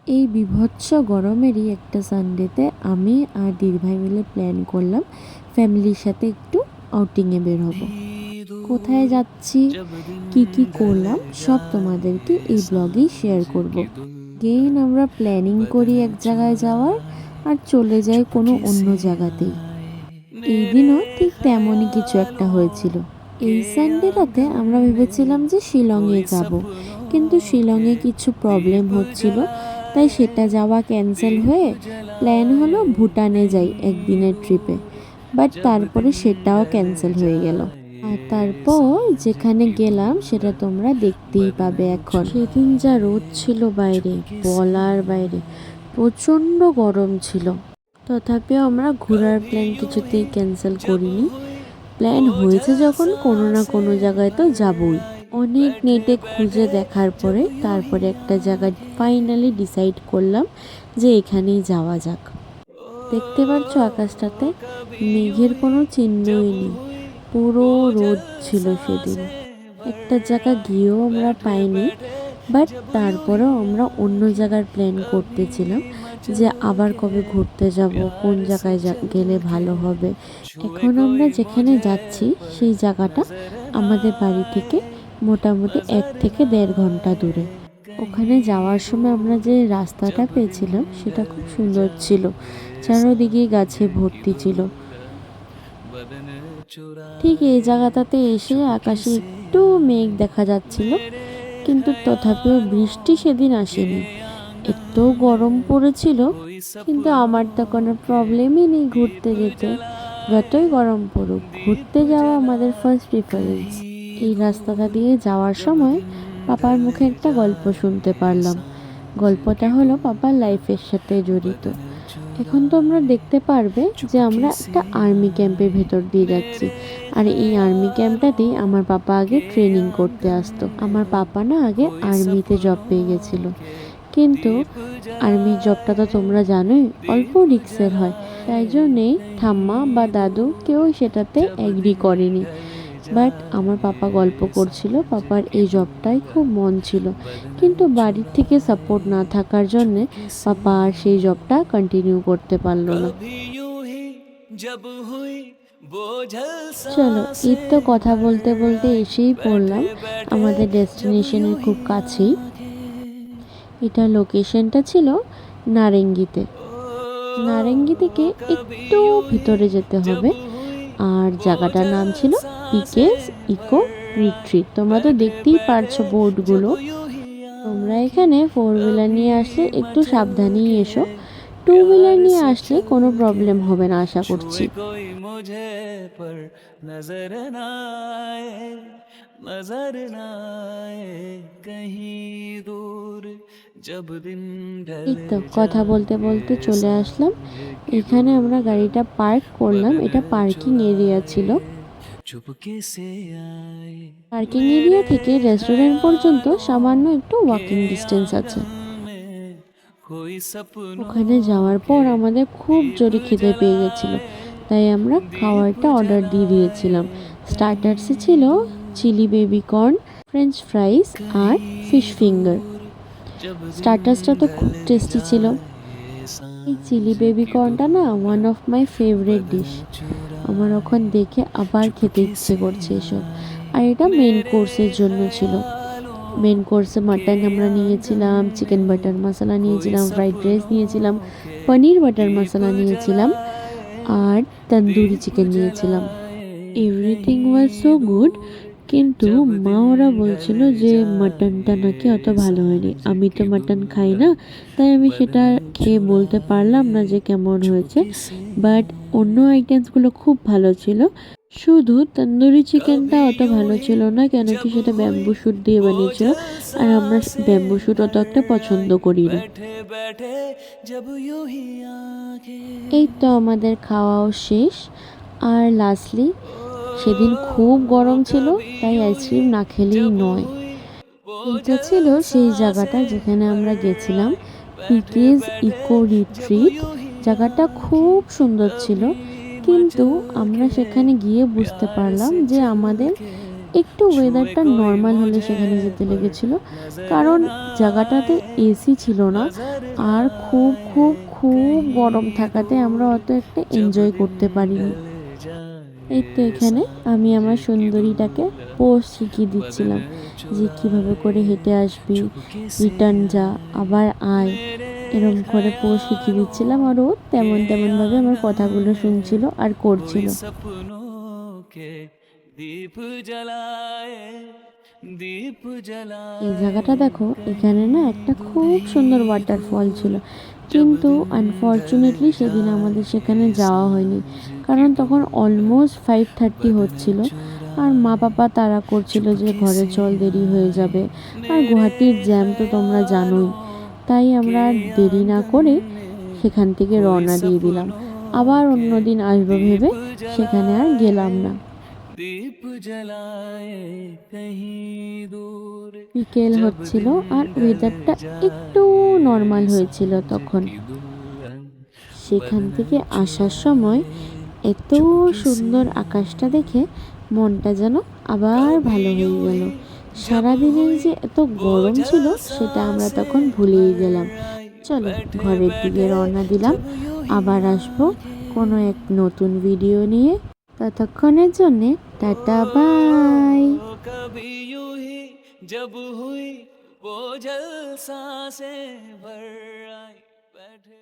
এই বীভৎস গরমেরই একটা সানডেতে আমি আর দিদিভাই মিলে প্ল্যান করলাম ফ্যামিলির সাথে একটু আউটিংয়ে বের হব। কোথায় যাচ্ছি, কি কি করলাম সব তোমাদেরকে এই ব্লগেই শেয়ার করব। গেইন আমরা প্ল্যানিং করি এক জায়গায় যাওয়ার আর চলে যাই কোনো অন্য জায়গাতেই। এই দিনও ঠিক তেমনই কিছু একটা হয়েছিল। এই সানডে রাতে আমরা ভেবেছিলাম যে শিলংয়ে যাব, কিন্তু শিলংয়ে কিছু প্রবলেম হচ্ছিল, তাই সেটা যাওয়া ক্যান্সেল হয়ে প্ল্যান হলো ভুটানে যাই একদিনের ট্রিপে। বাট তারপরে সেটাও ক্যান্সেল হয়ে গেল। আর তারপর যেখানে গেলাম সেটা তোমরা দেখতেই পাবে এখন। সেদিন যা রোদ ছিল বাইরে, বলার বাইরে, প্রচণ্ড গরম ছিল। তথাপিও আমরা ঘোরার প্ল্যান কিছুতেই ক্যান্সেল করিনি। প্ল্যান হয়েছে যখন কোনো না কোনো জায়গায় তো যাবই। অনেক নেটে খুঁজে দেখার পরে তারপরে একটা জায়গা ফাইনালি ডিসাইড করলাম যে এখানেই যাওয়া যাক। দেখতে পাচ্ছ আকাশটাতে মেঘের কোনো চিহ্নই নেই, পুরো রোদ ছিল সেদিন। একটা জায়গা গিয়েও আমরা পাইনি, বাট তারপরেও আমরা অন্য জায়গার প্ল্যান করতেছিলাম যে আবার কবে ঘুরতে যাব, কোন জায়গায় গেলে ভালো হবে। এখন আমরা যেখানে যাচ্ছি সেই জায়গাটা আমাদের বাড়ি থেকে মোটামুটি 1 থেকে 1.5 ঘন্টা দূরে। ওখানে যাওয়ার সময় আমরা যে রাস্তাটা পেয়েছিলাম সেটা খুব সুন্দর ছিল, চারোদিকে গাছে ভর্তি ছিল। ঠিক এই জায়গাটাতে এসে আকাশে একটু মেঘ দেখা যাচ্ছিল, কিন্তু তথাপিও বৃষ্টি সেদিন আসেনি। একটু গরম পড়েছিল, কিন্তু আমার তো কোনো প্রবলেমই নেই ঘুরতে যেতে। যতই গরম পড়ুক, ঘুরতে যাওয়া আমাদের ফার্স্ট প্রিফারেন্স। এই রাস্তাটা দিয়ে যাওয়ার সময় পাপার মুখে একটা গল্প শুনতে পারলাম। গল্পটা হলো পাপার লাইফের সাথে জড়িত। এখন তো আমরা দেখতে পারবে যে আমরা একটা আর্মি ক্যাম্পের ভেতর দিয়ে যাচ্ছি, আর এই আর্মি ক্যাম্পটাতেই আমার পাপা আগে ট্রেনিং করতে আসতো। আমার পাপা না আগে আর্মিতে জব পেয়ে গেছিলো, কিন্তু আর্মির জবটা তো তোমরা জানোই অল্প রিস্কের হয়, তাই জন্যেই ঠাম্মা বা দাদু কেউ সেটাতে এগ্রি করেনি। বাট আমার পাপা গল্প করছিল পাপার এই জবটাই খুব মন ছিল, কিন্তু বাড়ির থেকে সাপোর্ট না থাকার জন্যে পাপা আর সেই জবটা কন্টিনিউ করতে পারলো না। চলো, এই তো কথা বলতে বলতে এসেই পড়লাম আমাদের ডেস্টিনেশনের খুব কাছেই। এটা লোকেশনটা ছিল নারেঙ্গিতে। নারেঙ্গি থেকে একটু ভিতরে যেতে হবে, আর জায়গাটার নাম ছিল পিকেস ইকো রিট্রিট। তোমরা তো দেখতেই পারছো বোর্ডগুলো। তোমরা এখানে 4 হুইলার নিয়ে আসলে একটু সাবধানেই এসো, 2 হুইলার নিয়ে আসলে কোনো প্রবলেম হবে না আশা করছি। এই তো কথা বলতে বলতে চলে আসলাম এখানে। আমরা গাড়িটা পার্ক করলাম, এটা পার্কিং এরিয়া ছিল। পার্কিং এরিয়া থেকে রেস্টুরেন্ট পর্যন্ত সামান্য একটু ওয়াকিং ডিস্টেন্স আছে। ওখানে যাওয়ার পর আমাদের খুব জোরে খিদে পেয়ে গেছিল, তাই আমরা খাবারটা অর্ডার দিয়ে দিয়েছিলাম। স্টার্টার্সে ছিল chilli baby corn, French fries আর ফিশ ফিঙ্গার। স্টার্টার্সটা তো খুব টেস্টি ছিল। এই চিলি বেবি কর্নটা না one of my favourite dish. আমার ওখান দেখে আবার খেতে ইচ্ছে করছে এসব। আর এটা মেন কোর্সের জন্য ছিল। মেন কোর্সে মাটন আমরা নিয়েছিলাম, চিকেন বাটার মশলা নিয়েছিলাম, ফ্রাইড রাইস নিয়েছিলাম, পনির বাটার মশলা নিয়েছিলাম, আর তন্দুরি চিকেন নিয়েছিলাম। এভরিথিং ওয়াজ সো গুড, কিন্তু মা ওরা বলছিল যে মাটনটা নাকি অত ভালো হয়নি। আমি তো মাটন খাই না, তাই আমি সেটা খেয়ে বলতে পারলাম না যে কেমন হয়েছে। বাট অন্য আইটেমসগুলো খুব ভালো ছিল, শুধু তন্দুরি চিকেনটা অত ভালো ছিল না, কেন কি সেটা ব্যাম্বু শুট দিয়ে বানিয়েছিল, আর আমরা ব্যাম্বু শুট অত একটা পছন্দ করি না। এই তো আমাদের খাওয়াও শেষ। আর লাস্টলি সেদিন খুব গরম ছিল, তাই আইসক্রিম না খেলেই নয়। এইটা ছিল সেই জায়গাটা যেখানে আমরা গেছিলাম, পিকেজ ইকো রিট্রিট। জায়গাটা খুব সুন্দর ছিল, কিন্তু আমরা সেখানে গিয়ে বুঝতে পারলাম যে আমাদের একটু ওয়েদারটা নর্মাল হলে সেখানে যেতে লেগেছিল, কারণ জায়গাটাতে এসি ছিল না আর খুব খুব খুব গরম থাকাতে আমরা অত একটা এনজয় করতে পারিনি। এই তো এখানে আমি আমার সুন্দরীটাকে পোজ শিখিয়ে দিচ্ছিলাম যে কিভাবে করে হেঁটে আসবি, রিটার্ন যা, আবার আয়, এরম করে পোজ শিখিয়ে দিচ্ছিলাম। আর ও তেমনভাবে আমার কথাগুলো শুনছিল আর করছিল। এই জায়গাটা দেখো, এখানে না একটা খুব সুন্দর ওয়াটারফল ছিল, কিন্তু আনফর্চুনেটলি সেদিন আমাদের সেখানে যাওয়া হয়নি, কারণ তখন অলমোস্ট 5:30 হচ্ছিল আর মা বাবা তাড়া করছিল যে ঘরে চল, দেরি হয়ে যাবে। আর গুয়াহাটির জ্যাম তো তোমরা জানোই। তাই আমরা আর দেরি না করে সেখান থেকে রওনা দিয়ে দিলাম। আবার অন্যদিন আসবো ভেবে সেখানে আর গেলাম না। বিকেল হচ্ছিল আর ওয়েদারটা একটু নর্মাল হয়েছিল তখন। সেখান থেকে আসার সময় এত সুন্দর আকাশটা দেখে মনটা যেন আবার ভালো হয়ে গেল। সারাদিনেই যে এত গরম ছিল সেটা আমরা তখন ভুলেই গেলাম। চলো ঘরের দিকে রওনা দিলাম, আবার আসবো কোনো এক নতুন ভিডিও নিয়ে। ততক্ষণের জন্যে টাটা, বাই। कभी यूं ही जब हुई वो जल सांसें भर आई बैठे